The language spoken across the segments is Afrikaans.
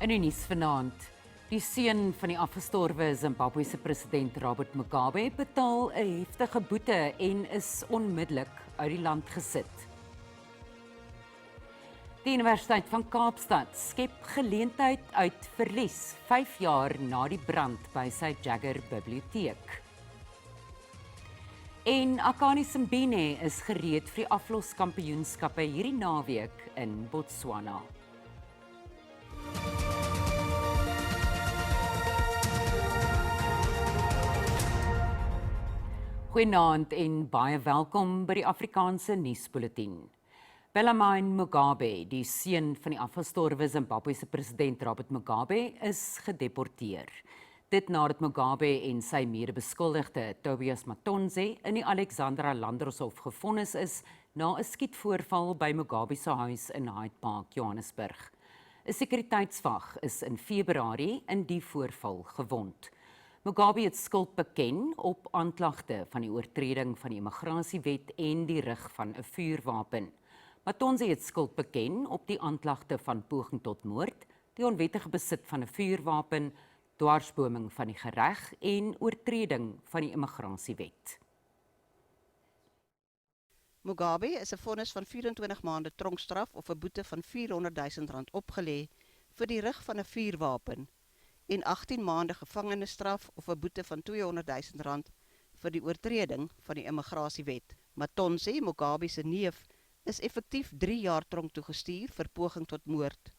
In die nuus vanaand, die seun van die afgestorwe Zimbabwese president Robert Mugabe betaal 'n heftige boete en is onmiddellik uit die land gesit. Die Universiteit van Kaapstad skep geleentheid uit verlies 5 jaar na die brand by sy Jagger biblioteek. En Akani Simbine is gereed vir die afloskampioenskappe hierdie naweek in Botswana. Goeienaand en baie welkom by die Afrikaanse nuusbulletin. Bellarmine Mugabe, die seun van die afgestorwe Zimbabwese president Robert Mugabe, is gedeporteer. Dit nadat Mugabe en sy mede-beskuldigde Tobias Matonze in die Alexandra Landdroshof gevonnis is na 'n skietvoorval by Mugabe se huis in Hyde Park, Johannesburg. 'n Sekuriteitswag is in Februarie in die voorval gewond. Mugabe het skuld beken op aanklagte van die oortreding van die immigrasiewet en die rig van 'n vuurwapen. Matonze het skuld beken op die aanklagte van poging tot moord, die onwettige besit van 'n vuurwapen, dwarsboming van die gereg en oortreding van die immigrasiewet. Mugabe is 'n vonnis van 24 maande tronkstraf of 'n boete van R400 000 opgelê vir die rig van 'n vuurwapen en 18 maande gevangenisstraf of 'n boete van R200 000 vir die oortreding van die immigrasiewet. Matonze, Mugabe se neef, is effektief 3 jaar tronk toegestuur vir poging tot moord.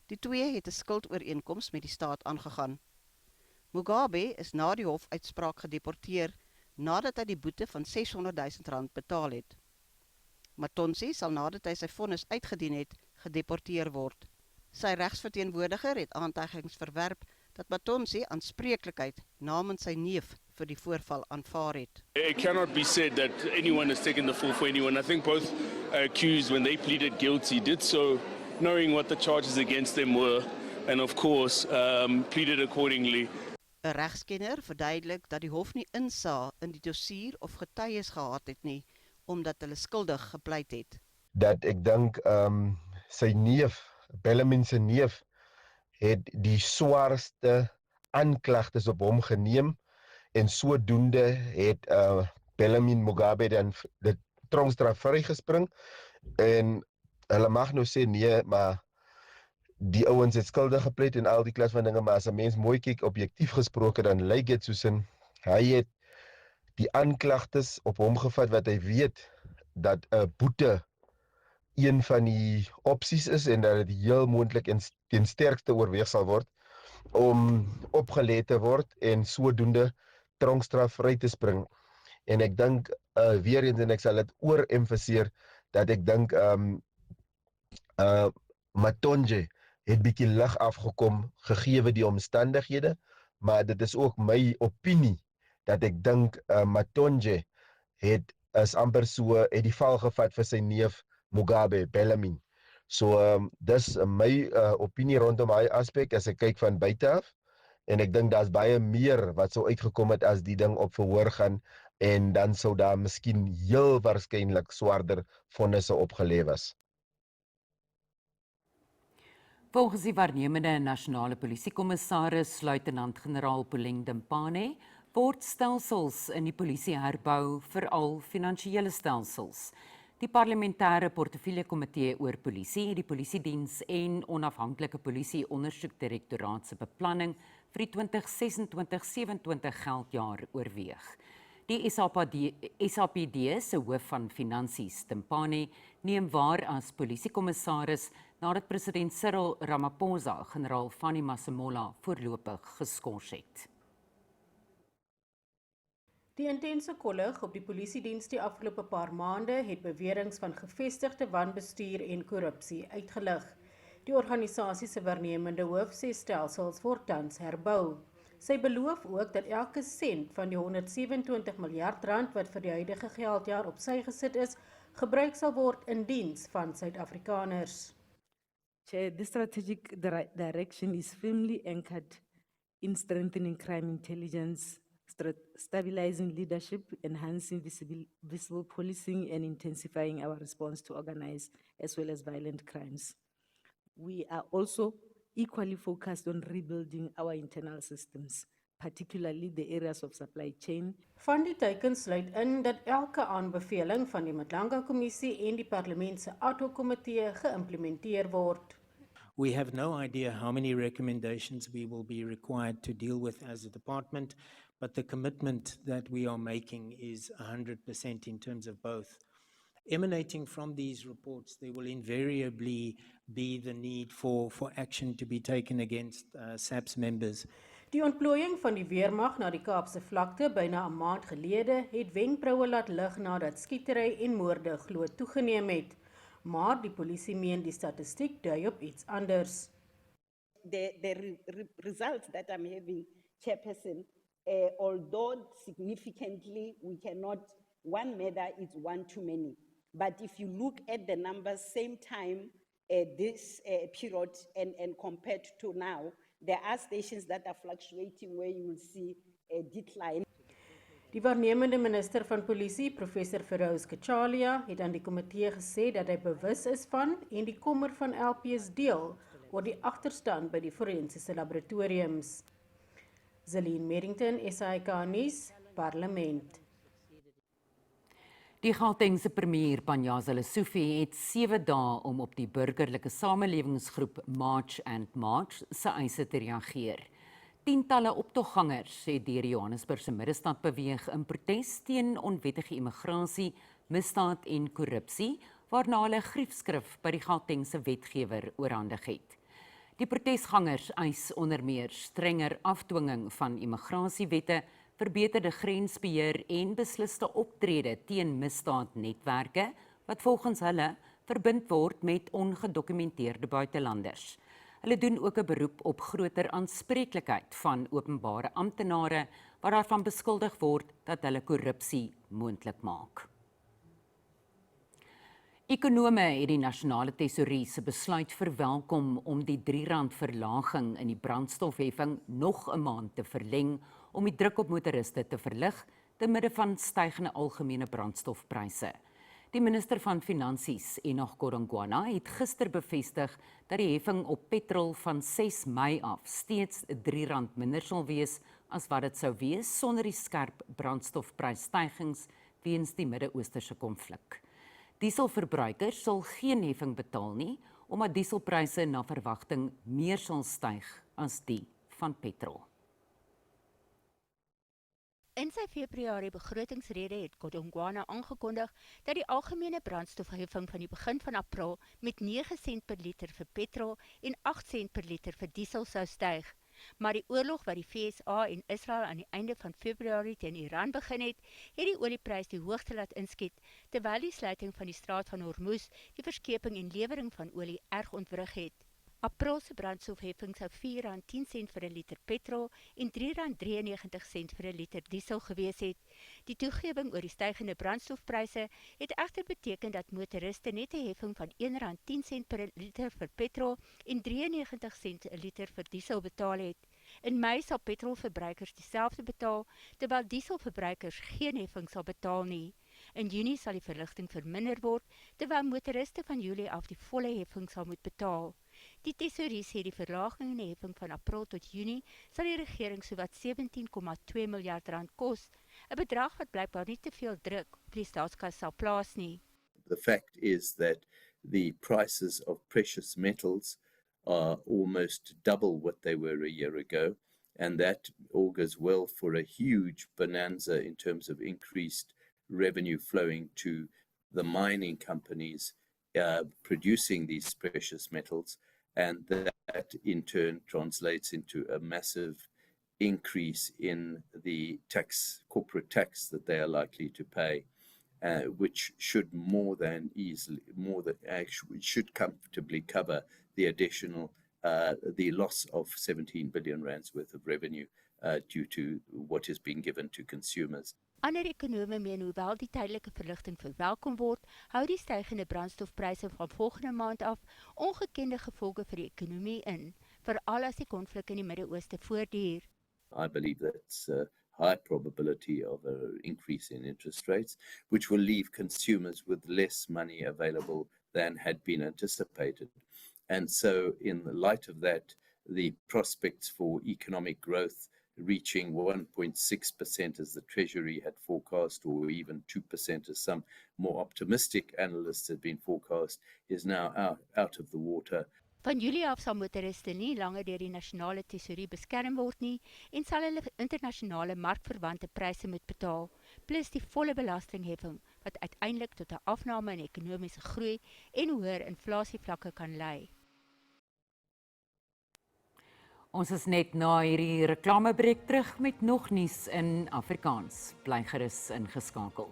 Die twee het 'n skuldooreenkoms met die staat aangegaan. Mugabe is na die hofuitspraak gedeporteer nadat hy die boete van R600 000 betaal het. Matonze sal nadat hy sy vonnis uitgedien het, gedeporteer word. Sy regsverteenwoordiger het aantuigings verwerp dat Matonze aanspreeklikheid namens sy neef vir die voorval aanvaar het. It cannot be said that anyone has taken the fall for anyone. I think both accused, when they pleaded guilty, did so knowing what the charges against them were, and of course pleaded accordingly. 'n Regskenner verduidelik dat die hof nie insaag in die dossier of getuies gehad het nie, omdat hulle skuldig gepleit het. Dat ek dink sy neef, Bellarmine se neef, het die swaarste aanklagtes op hom geneem en sodoende het Bellarmine Mugabe dan die tronkstraf vrygespring en hulle mag nou sê nee, maar die ouens het skuldig gepleit en al die klas van dinge, maar as 'n mens mooi kyk objektief gesproke, dan lyk dit soos hy het die aanklagtes op hom gevat wat hy weet dat 'n boete een van die opsies is en dat dit heel moontlik en ten sterkste oorweeg sal word om opgelê te word en sodoende tronkstraf vry te spring. En ek dink weer eens, en ek sal dit ooremfaseer, dat ek dink Matonze het bietjie lig afgekom gegeewe die omstandighede, maar dit is ook my opinie dat ek dink Matonze is amper so het die val gevat vir sy neef Mugabe, Bellarmine. So dis my opinie rondom hy aspek as ek kyk van buite af, en ek dink daar's baie meer wat sou uitgekom het as die ding op verhoor gaan en dan sou daar miskien heel waarskynlik swaarder vonnisse opgelê was. Volgens die waarnemende nasionale polisiekommissaris, luitenant-generaal Puleng Dimpane, word stelsels in die polisie herbou, veral finansiële stelsels. Die parlementêre portefeuljekomitee oor polisie het die polisiediens en onafhanklike polisie ondersoekdirektoraat se beplanning vir die 2026-27 geldjaar oorweeg. Die SAPD se hoof van finansies, Dimpane, neem waar as polisiekommissaris nadat president Cyril Ramaphosa generaal Fanny Masemola voorlopig geskort het. Die intense kollig op die polisiediens die afgelope paar maande het beweringe van gevestigde wanbestuur en korrupsie uitgelig. Die organisasie se waarnemende hoof sê stelsels word tans herbou. Sy beloof ook dat elke sent van die R127 miljard wat vir die huidige geldjaar op sy gesit is, gebruik sal word in diens van Suid-Afrikaners. Chair, the strategic direction is firmly anchored in strengthening crime intelligence, stabilizing leadership, enhancing visible policing, and intensifying our response to organized as well as violent crimes. We are also equally focused on rebuilding our internal systems, particularly the areas of supply chain. Van die teikens sluit in dat elke aanbeveling van die Madlanga-kommissie en die parlement se ad hoc komitee geïmplementeer word. We have no idea how many recommendations we will be required to deal with as a department, but the commitment that we are making is 100% in terms of both. Emanating from these reports, there will invariably be the need for action to be taken against SAPS members. Die ontplooiing van die weermag na die Kaapse vlakte byna 'n maand gelede het wenkbroue laat lig nadat skietery en moorde glo toegeneem het. Maar die polisie meen die statistiek dui op iets anders. The results that I'm having, Chairperson, although significantly we cannot, one murder is one too many. But if you look at the numbers, same time, this period and compared to now, there are stations that are fluctuating where you will see a decline. Die waarnemende minister van polisie, professor Feroz Kachalia, het aan die komitee gesê dat hy bewus is van en die kommer van LPS deel oor die agterstand by die forensiese laboratoriums. Zelene Merrington, SAK nuus, Parlement. Die Gautengse premier Panyaza Lesufi het 7 dae om op die burgerlike samelewingsgroep March and March se eise te reageer. Tientalle optoggangers het deur die Johannesburgse middestad beweeg in protes teen onwettige immigrasie, misdaad en korrupsie, waarna hulle 'n griefskrif by die Gautengse wetgewer oorhandig het. Die protesgangers eis onder meer strenger afdwinging van immigrasiewette, verbeterde grensbeheer en besliste optrede teen misdaadnetwerke wat volgens hulle verbind word met ongedokumenteerde buitelanders. Hulle doen ook 'n beroep op groter aanspreeklikheid van openbare amptenare wat daarvan beskuldig word dat hulle korrupsie moontlik maak. Ekonome het die nasionale tesourie se besluit verwelkom om die R3 verlaging in die brandstofheffing nog 'n maand te verleng om die druk op motoriste te verlig te midde van stygende algemene brandstofpryse. Die minister van Finansies, Enoch Godongwana, het gister bevestig dat die heffing op petrol van 6 Mei af steeds R3 minder sal wees as wat dit sou wees sonder die skerp brandstofprysstygings weens die Midde-Oosterse konflik. Dieselverbruikers sal geen heffing betaal nie, omdat dieselpryse na verwagting meer sal styg as die van petrol. In sy Februarie begrotingsrede het Godongwana aangekondig dat die algemene brandstofheffing van die begin van April met 9 sent per liter vir petrol en 8 sent per liter vir diesel sou styg. Maar die oorlog wat die VSA en Israel aan die einde van Februarie teen Iran begin het die olieprys die hoogte laat inskiet, terwyl die sluiting van die straat van Hormuz die verskeping en lewering van olie erg ontwrig het. April se brandstofheffing sou R4.10 vir 'n liter petrol en R3.93 vir 'n liter diesel gewees het. Die toegewing oor die stygende brandstofpryse het egter beteken dat motoriste net 'n heffing van R1.10 per liter vir petrol en R93 'n liter vir diesel betaal het. In Mei sal petrolverbruikers dieselfde betaal, terwyl dieselverbruikers geen heffing sal betaal nie. In Junie sal die verligting verminder word, terwyl motoriste van Julie af die volle heffing sal moet betaal. Die tesourie sê die verlaging in die heffing van April tot Junie sal die regering sowat R17,2 miljard kos, 'n bedrag wat blykbaar nie te veel druk op die staatskas sal plaas nie. The fact is that the prices of precious metals are almost double what they were a year ago, and that augurs well for a huge bonanza in terms of increased revenue flowing to the mining companies producing these precious metals, and that in turn translates into a massive increase in the corporate tax that they are likely to pay, which should should comfortably cover the additional, the loss of 17 billion rands worth of revenue due to what has been given to consumers. Ander ekonome meen hoewel die tydelike verligting verwelkom word, hou die stygende brandstofpryse van volgende maand af ongekende gevolge vir die ekonomie in, veral as die konflik in die Midde-Ooste voortduur. I believe that's a high probability of an increase in interest rates, which will leave consumers with less money available than had been anticipated. And so in the light of that, the prospects for economic growth reaching 1.6% as the Treasury had forecast, or even 2% as some more optimistic analysts had been forecast, is now out of the water. Van Julie af sal motoriste nie langer deur die nasionale tesourie beskerm word nie en sal hulle internasionale markverwante pryse moet betaal, plus die volle belastingheffing wat uiteindelik tot 'n afname in ekonomiese groei en hoër inflasievlakke kan lei. Ons is net na hierdie reklamebreek terug met nog nuus in Afrikaans. Bly gerus ingeskakel.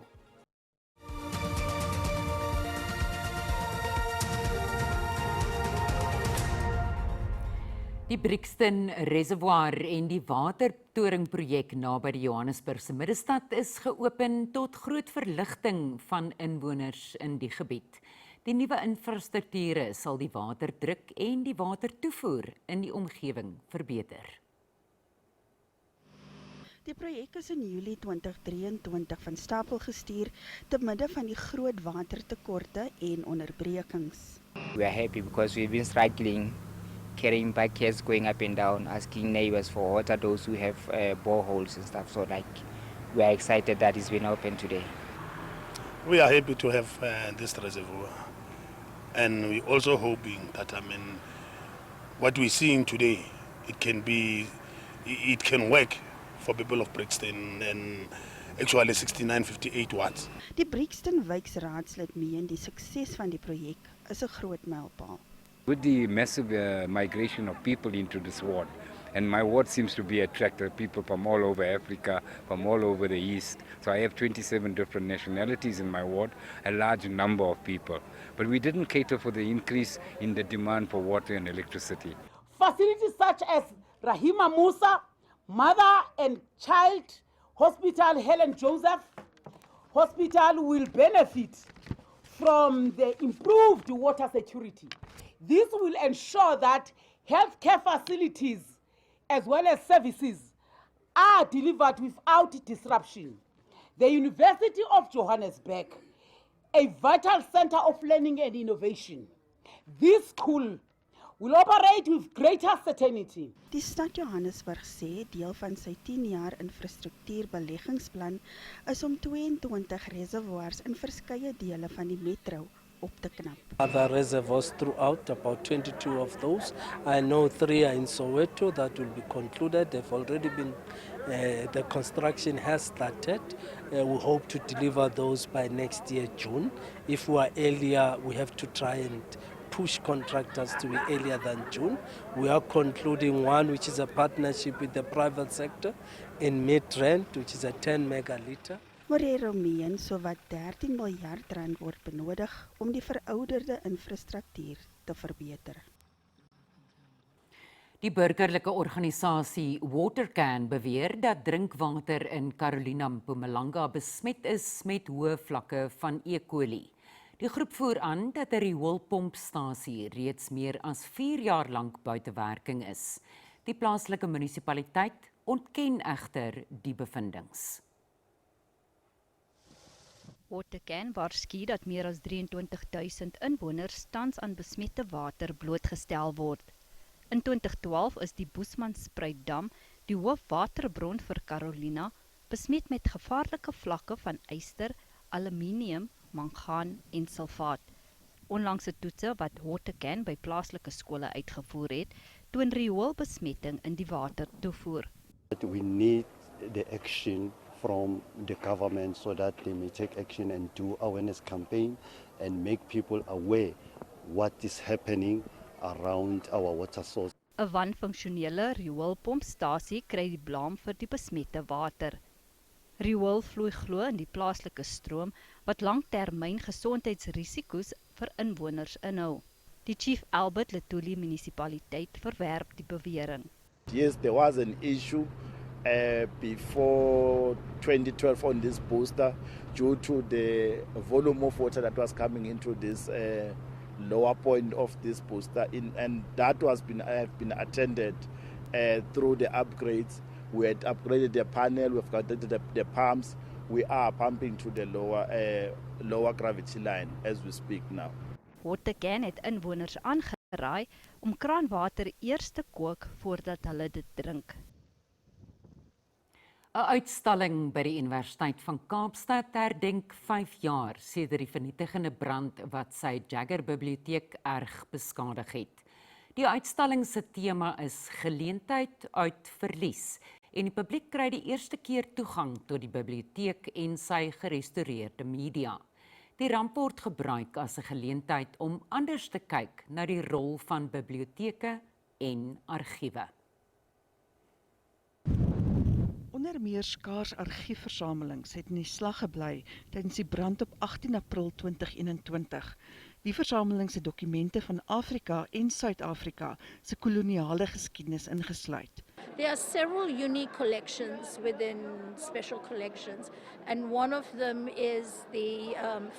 Die Brixton Reservoir en die watertoringprojek naby die Johannesburgse middestad is geopen tot groot verligting van inwoners in die gebied. Die nuwe infrastrukture sal die waterdruk en die watertoevoer in die omgewing verbeter. Die projek is in Julie 2023 van stapel gestuur te midde van die groot watertekorte en onderbrekings. We are happy because we've been struggling, carrying buckets, going up and down, asking neighbors for water, those who have boreholes and stuff. So we are excited that it's been open today. We are happy to have this reservoir. And we're also hoping that, what we're seeing today, it can work for people of Brixton and actually 6958 watts. Die Brixton wijksraadslid meen die sukses van die projek is 'n groot mylpaal. With the massive migration of people into this ward, and my ward seems to be attracting people from all over Africa, from all over the East. So I have 27 different nationalities in my ward, a large number of people. But we didn't cater for the increase in the demand for water and electricity. Facilities such as Rahima Musa, Mother and Child Hospital Helen Joseph Hospital will benefit from the improved water security. This will ensure that healthcare facilities as well as services are delivered without disruption. The University of Johannesburg, a vital center of learning and innovation. This school will operate with greater certainty. Die stad Johannesburg sê deel van sy 10-jaar infrastruktuurbeleggingsplan is om 22 reservoirs in verskeie dele van die metro op te knap. Other reservoirs throughout, about 22 of those. I know 3 are in Soweto that will be concluded. They've already been, the construction has started. We hope to deliver those by next year, June. If we are earlier, we have to try and push contractors to be earlier than June. We are concluding one, which is a partnership with the private sector in Midrand, which is a 10 megaliter. Morero meen sowat 13 miljard rand word benodig om die verouderde infrastruktuur te verbeter. Die burgerlike organisasie Watercan beweer dat drinkwater in Carolina Mpumalanga besmet is met hoë vlakke van E. coli. Die groep voer aan dat 'n rioolpompstasie reeds meer as 4 jaar lank buite werking is. Die plaaslike munisipaliteit ontken egter die bevindings. Watercan waarsku dat meer as 23,000 inwoners tans aan besmette water blootgestel word. In 2012 is die Boesmanspruitdam, die hoofwaterbron vir Carolina, besmet met gevaarlike vlakke van yster, aluminium, mangaan en sulfaat. Onlangse toetse wat Watercan by plaaslike skole uitgevoer het, toon rioolbesmetting in die watertoevoer. We need the action from the government so that they may take action and do awareness campaign and make people aware what is happening around our water source. 'n Wanfunksionele rioolpompstasie kry die blame vir die besmette water. Riool vloei glo in die plaaslike stroom wat langtermyn gesondheidsrisiko's vir inwoners inhou. Die Chief Albert Letoile munisipaliteit verwerp die bewering. Yes, there was an issue before 2012 on this booster due to the volume of water that was coming into this lower point of this booster, and that has been attended through the upgrades. We had upgraded the panel, we've got the pumps. We are pumping to the lower gravity line as we speak now. Watercan het inwoners aangerei raai om kraanwater eers te kook voordat hulle dit drink. 'n Uitstalling by die Universiteit van Kaapstad herdenk 5 jaar sedert die vernietigende brand wat sy Jagger biblioteek erg beskadig het. Die uitstalling se tema is geleentheid uit verlies en die publiek kry die eerste keer toegang tot die biblioteek en sy gerestoreerde media. Die ramp word gebruik as 'n geleentheid om anders te kyk na die rol van biblioteke en argiewe. Onder meer skaars argiefversamelings het in die slag gebly tydens die brand op 18 April 2021. Die versamelings het dokumente van Afrika en Suid-Afrika se koloniale geskiedenis ingesluit. There are several unique collections within special collections, and one of them is the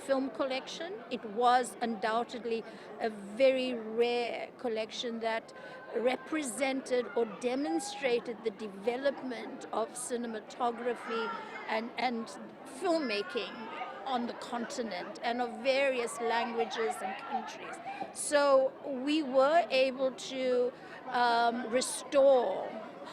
film collection. It was undoubtedly a very rare collection that represented or demonstrated the development of cinematography and filmmaking on the continent and of various languages and countries. So we were able to restore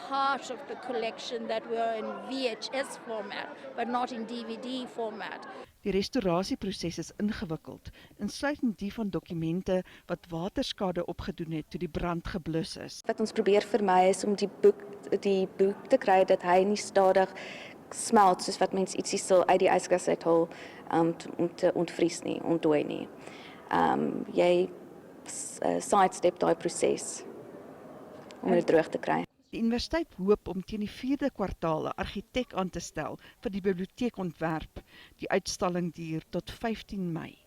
part of the collection that were in VHS format, but not in DVD format. Die restaurasieproses is ingewikkeld, insluitend die van dokumente wat waterskade opgedoen het toe die brand geblus is. Wat ons probeer vermy is om die boek te kry dat hy nie stadig smelt soos wat mens ietsie sal uit die yskas uithaal om te ontvries nie, ontdooi nie. Jy sidestep daai proses om dit droog te kry. Die universiteit hoop om teen die 4de kwartaal 'n argitek aan te stel vir die biblioteekontwerp. Die uitstalling duur tot 15 Mei.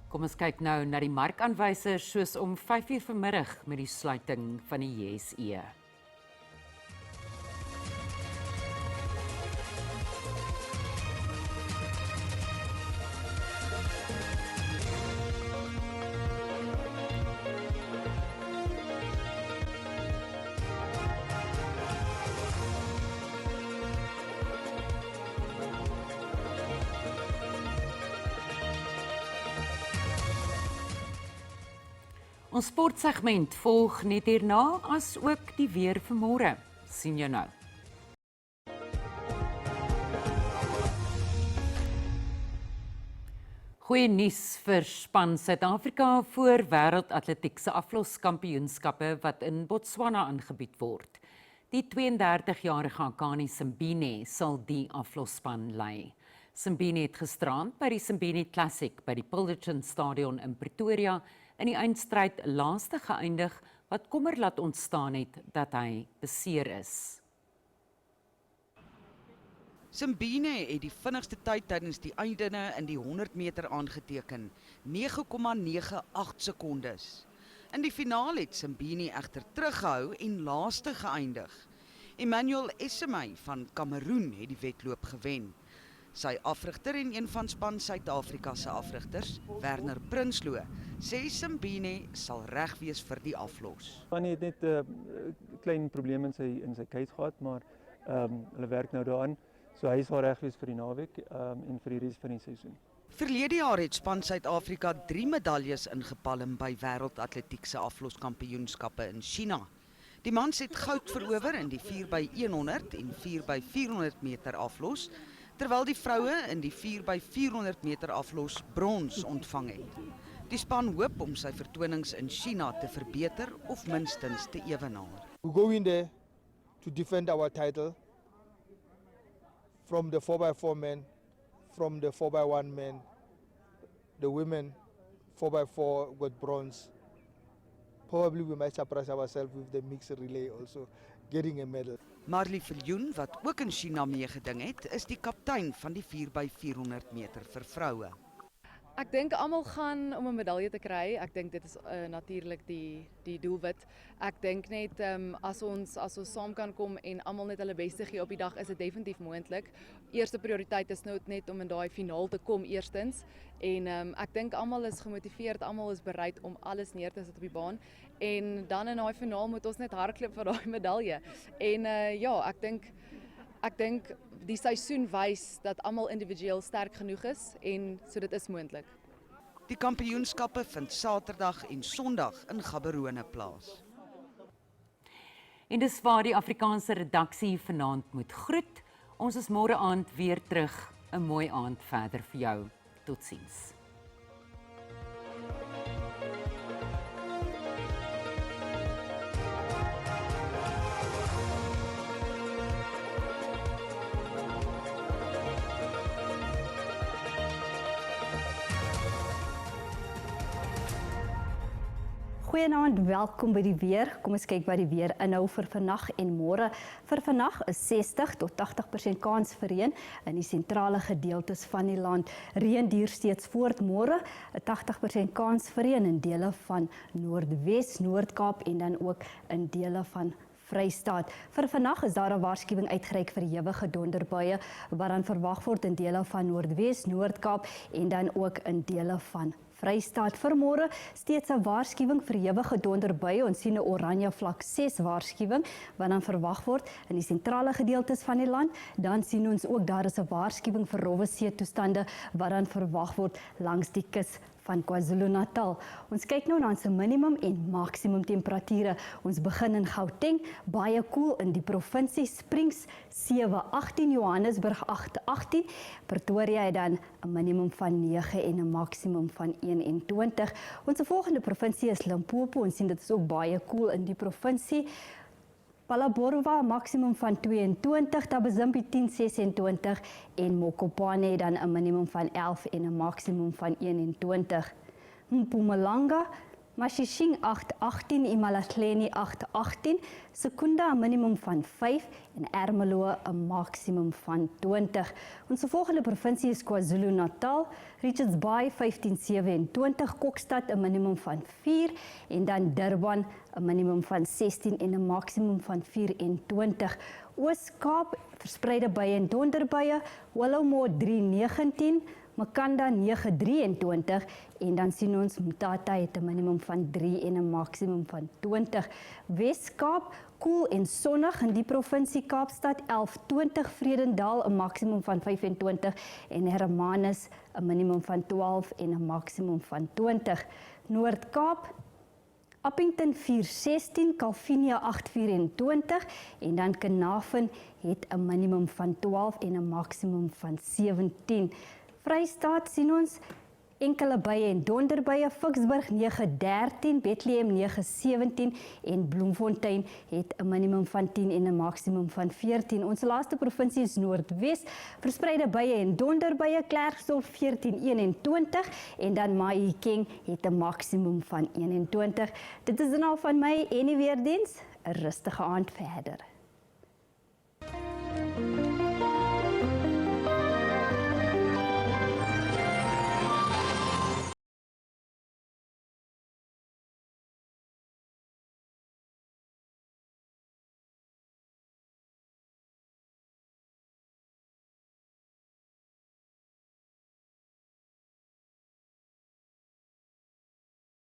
Kom ons kyk nou na die markaanwysers soos om 5:00 vanmiddag met die sluiting van die JSE. Ons sportsegment volg net hierna, as ook die weer vir môre. Sien jou nou. Goeie nuus vir span Suid-Afrika voor wêreldatletiek se afloskampioenskappe wat in Botswana aangebied word. Die 32-jarige Akani Simbine sal die aflosspan lei. Simbine het gisterand by die Simbine Classic by die Pilgerton Stadion in Pretoria in die eindstryd laaste geëindig wat kommer laat ontstaan het dat hy beseer is. Simbine het die vinnigste tyd tydens die eindinne in die 100 meter aangeteken, 9,98 sekondes. In die finaal het Simbine egter teruggehou en laaste geëindig. Emmanuel Essemay van Kameroen het die wedloop gewen. Sy afrigter en een van span Suid-Afrika se afrigters, Werner Prinsloo, sê Simbine sal reg wees vir die aflos. Annie het net 'n klein probleem in sy kuit gehad, maar hulle werk nou daaraan. So hy sal reg wees vir die naweek en vir die res van die seisoen. Verlede jaar het span Suid-Afrika 3 medaljes ingepalm by wêreldatletiek se afloskampioenskappe in China. Die mans het goud verower in die 4x100 en 4x400 meter aflos, terwyl die vroue in die 4x400 meter aflos brons ontvang het. Die span hoop om sy vertonings in China te verbeter of minstens te ewenaar. We go in there to defend our title from the 4x4 men, from the 4x1 men, the women 4x4 got bronze. Probably we might surprise ourselves with the mixed relay also getting a medal. Marlie Viljoen, wat ook in China meegeding het, is die kaptein van die 4x400 meter vir vroue. Ek dink almal gaan om 'n medalje te kry. Ek dink dit is natuurlik die doelwit. Ek dink net as ons saam kan kom en almal net hulle beste gee op die dag, is dit definitief moontlik. Eerste prioriteit is nou net om in daai finaal te kom eerstens en ek dink almal is gemotiveerd, almal is bereid om alles neer te sit op die baan en dan in daai finaal moet ons net hardloop vir daai medalje. En ja, ek dink ek dink die seisoen wys dat almal individueel sterk genoeg is en so dit is moontlik. Die kampioenskappe vind Saterdag en Sondag in Gaborone plaas. En dis waar die Afrikaanse redaksie vanaand moet groet. Ons is môre aand weer terug. 'n Mooi aand verder vir jou. Totsiens. Goeienaand, welkom by die weer. Kom ons kyk wat die weer inhou vir vannag en môre. Vir vannag is 60 tot 80% kans vir reën in die sentrale gedeeltes van die land. Reën duur steeds voort môre, 'n 80% kans vir reën in dele van Noordwes, Noord-Kaap en dan ook in dele van Vrystaat. Vir vannag is daar 'n waarskuwing uitgereik vir ewige donderbuie wat dan verwag word in dele van Noordwes, Noord-Kaap en dan ook in dele van Vrystaat. Vir môre steeds 'n waarskuwing vir ewige donderbuie. Ons sien 'n oranje vlak 6 waarskuwing wat dan verwag word in die sentrale gedeeltes van die land. Dan sien ons ook daar is 'n waarskuwing vir rowwe see toestande wat dan verwag word langs die kus van KwaZulu-Natal. Ons kyk nou na ons minimum en maksimum temperature. Ons begin in Gauteng, baie koel in die provinsie, Springs 7-18, Johannesburg 8-18, Pretoria het dan 'n minimum van 9 en 'n maksimum van 21. Ons volgende provinsie is Limpopo. Ons sien dit is ook baie koel in die provinsie. Phalaborwa maksimum van 22, Thabazimbi 10-26 en Mokopane dan 'n minimum van 11 en 'n maksimum van 21. Mpumalanga, Mashishing 8-18, Imalahleni 8-18, Secunda 'n minimum van 5 en Ermelo 'n maksimum van 20. Ons volgende provinsie is KwaZulu-Natal, Richards Bay 15-27, Kokstad 'n minimum van 4 en dan Durban 'n minimum van 16 en 'n maksimum van 24. Oos-Kaap verspreide buie en donderbuie, Willowmore 3-19, Makanda 9-23 en dan sien ons Mthatha het 'n minimum van 3 en 'n maksimum van 20. Wes-Kaap koel en sonnig in die provinsie Kaapstad 11-20, Vredendal 'n maksimum van 25 en Hermanus 'n minimum van 12 en 'n maksimum van 20. Noord-Kaap Appington 4-16, Kalvinia 8-24 en dan Carnarvon het 'n minimum van 12 en 'n maksimum van 17. Vrystaat sien ons enkele buie en donderbuie, Ficksburg 9-13, Bethlehem 9-17 en Bloemfontein het 'n minimum van 10 en 'n maksimum van 14. Ons laaste provinsie is Noordwes, verspreide buie en donderbuie, Klerksdorp 14-21 en dan Mahikeng het 'n maksimum van 21. Dit is dan al van my en die weerdiens, 'n rustige aand verder.